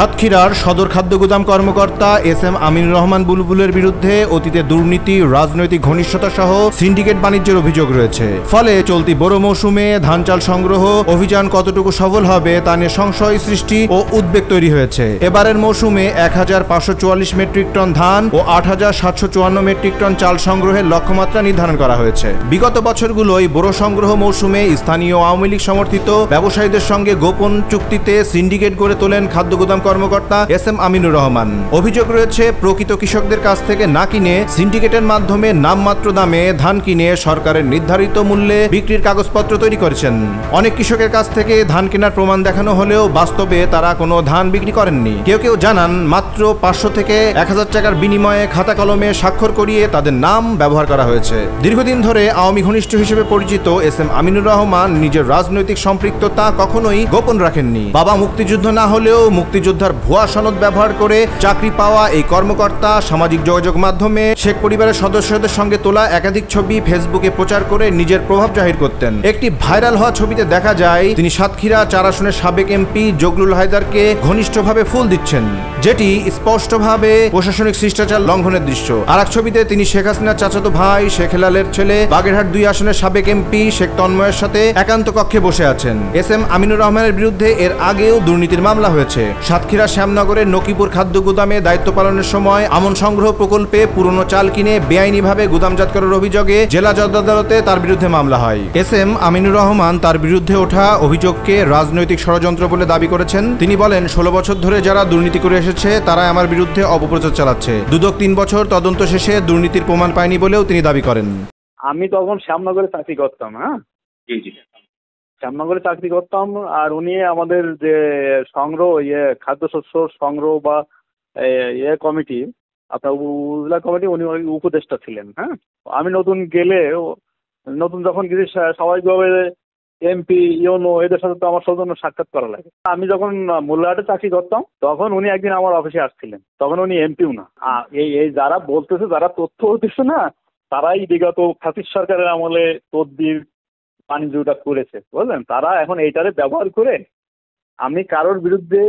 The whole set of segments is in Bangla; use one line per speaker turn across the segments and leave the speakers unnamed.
সাতক্ষীরার সদর খাদ্য গুদাম কর্মকর্তা এস.এম. আমিনুর রহমান বুলবুলের বিরুদ্ধে অতীতে দুর্নীতি, রাজনৈতিক ঘনিষ্ঠতা সহ সিন্ডিকেট বাণিজ্যের অভিযোগ রয়েছে। ফলে চলতি বোরো মৌসুমে ধান চাল সংগ্রহ অভিযান কতটুকু সফল হবে তা নিয়ে সংশয় সৃষ্টি ও উদ্বেগ তৈরি হয়েছে। এবারের মৌসুমে ১,৫৪৪ মেট্রিক টন ধান ও ৮,৭৫৪ মেট্রিক টন চাল সংগ্রহের লক্ষ্যমাত্রা নির্ধারণ করা হয়েছে। বিগত বছরগুলোয় বোরো সংগ্রহ মৌসুমে স্থানীয় আওয়ামী লীগ সমর্থিত ব্যবসায়ীদের সঙ্গে গোপন চুক্তিতে সিন্ডিকেট গড়ে তোলেন খাদ্য গুদাম কর্মকর্তা এস.এম. আমিনুর রহমান। অভিযোগ রয়েছে প্রকৃত কৃষকদের কাছ থেকে না কিনে সিন্ডিকেটের মাধ্যমে নামমাত্র দামে ধান কিনে সরকারের নির্ধারিত মূল্যে বিক্রির কাগজপত্র তৈরি করেছেন। অনেক কৃষকের কাছ থেকে ধান কেনার প্রমাণ দেখানো হলেও বাস্তবে তারা কোনো ধান বিক্রি করেননি। কেউ কেউ জানান মাত্র ৫০০ থেকে ১,০০০ টাকার বিনিময়ে খাতা কলমে স্বাক্ষর করিয়ে তাদের নাম ব্যবহার করা হয়েছে। দীর্ঘদিন ধরে আওয়ামী ঘনিষ্ঠ হিসেবে পরিচিত এস.এম. আমিনুর রহমান নিজের রাজনৈতিক সম্পৃক্ততা কখনোই গোপন রাখেননি। বাবা মুক্তিযুদ্ধ না হলেও মুক্তিযোদ্ধার ভুয়া সনদ ব্যবহার করে চাকরি পাওয়া এই কর্মকর্তা সামাজিক যোগাযোগ মাধ্যমে শেখ পরিবারের সদস্যদের সঙ্গে তোলা একাধিক ছবি ফেসবুকে প্রচার করে নিজের প্রভাব জাহির করতেন। একটি ভাইরাল হওয়া ছবিতে দেখা যায় তিনি সাতক্ষীরা ৪ আসনের সাবেক এমপি জগলুল হায়দারকে ঘনিষ্ঠভাবে ফুল দিচ্ছেন, যেটি স্পষ্টভাবে প্রশাসনিক শিষ্টাচার লঙ্ঘনের দৃশ্য। আর এক ছবিতে তিনি শেখ হাসিনার চাচাতো ভাই শেখ হেলালের ছেলে বাগেরহাট ২ আসনের সাবেক এমপি শেখ তন্ময়ের সাথে একান্ত কক্ষে বসে আছেন। এস.এম. আমিনুর রহমানের বিরুদ্ধে এর আগেও দুর্নীতির মামলা হয়েছে। সাতক্ষীরা শ্যামনগরের নকিপুর খাদ্য গুদামে দায়িত্ব পালনের সময় আমন সংগ্রহ প্রকল্পে পুরনো চাল কিনে বেআইনিভাবে গুদামজাত করার অভিযোগে জেলা জজ আদালতে তার বিরুদ্ধে মামলা হয়। এস.এম. আমিনুর রহমান তার বিরুদ্ধে ওঠা অভিযোগকে রাজনৈতিক ষড়যন্ত্র বলে দাবি করেছেন। তিনি বলেন, ১৬ বছর ধরে যারা দুর্নীতি করে এসেছে তারা আমার বিরুদ্ধে অপপ্রচার চালাচ্ছে। দুদক ৩ বছর তদন্ত শেষে দুর্নীতির প্রমাণ পায়নি বলেও তিনি দাবি করেন।
আমি তখন শ্যামনগরে চাকরি করতাম। জি জি, শ্যামনগরে চাকরি করতাম। আর উনি আমাদের যে সংগ্রহ খাদ্যশস্য সংগ্রহ বা কমিটি, আপনার উপজেলা কমিটি, উনি উপদেষ্টা ছিলেন। আমি নতুন গেলে, নতুন যখন গেছি স্বাভাবিকভাবে এমপি ইউনো এদের সাথে তো আমার সৌজন্য সাক্ষাৎ করা লাগে। আমি যখন মোল্লাহাটে চাকরি করতাম তখন উনি একদিন আমার অফিসে আসছিলেন। তখন উনি এমপিও না। এই যারা বলতেছে, যারা তথ্য দিচ্ছে না, তারাই বিগত ফ্যাসিস্ট সরকারের আমলে তদবির বাণিজ্যটা করেছে, বুঝলেন। তারা এখন এইটারে ব্যবহার করে, আমি কারোর বিরুদ্ধে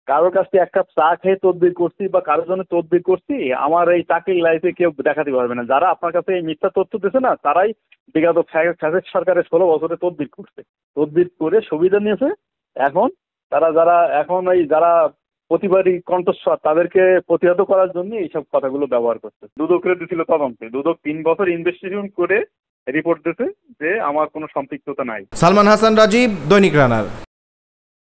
কারোর কাছ থেকে এক কাপ চা খেয়ে তদবির করছি বা কারোর জন্য তদবির করছি, আমার এই চাকরির লাইফে কেউ দেখাতে পারবে না। যারা আপনার কাছে এই মিথ্যা তথ্য দিচ্ছে না, তারাই বিগত ফ্যাসিস্ট সরকারের ১৬ বছরে তদবির করছে, তদবির করে সুবিধা নিয়েছে। এখন যারা প্রতিবাদী কণ্ঠস্বর, তাদেরকে প্রতিহত করার জন্য এইসব কথাগুলো ব্যবহার করছে। দুদকের দিছিল তদন্তে, দুদক ৩ বছর ইনভেস্টিগেশন করে রিপোর্ট দিতে যে আমার কোনো সম্পৃক্ততা নাই।
সালমান হাসান, রাজীব, দৈনিক রানার।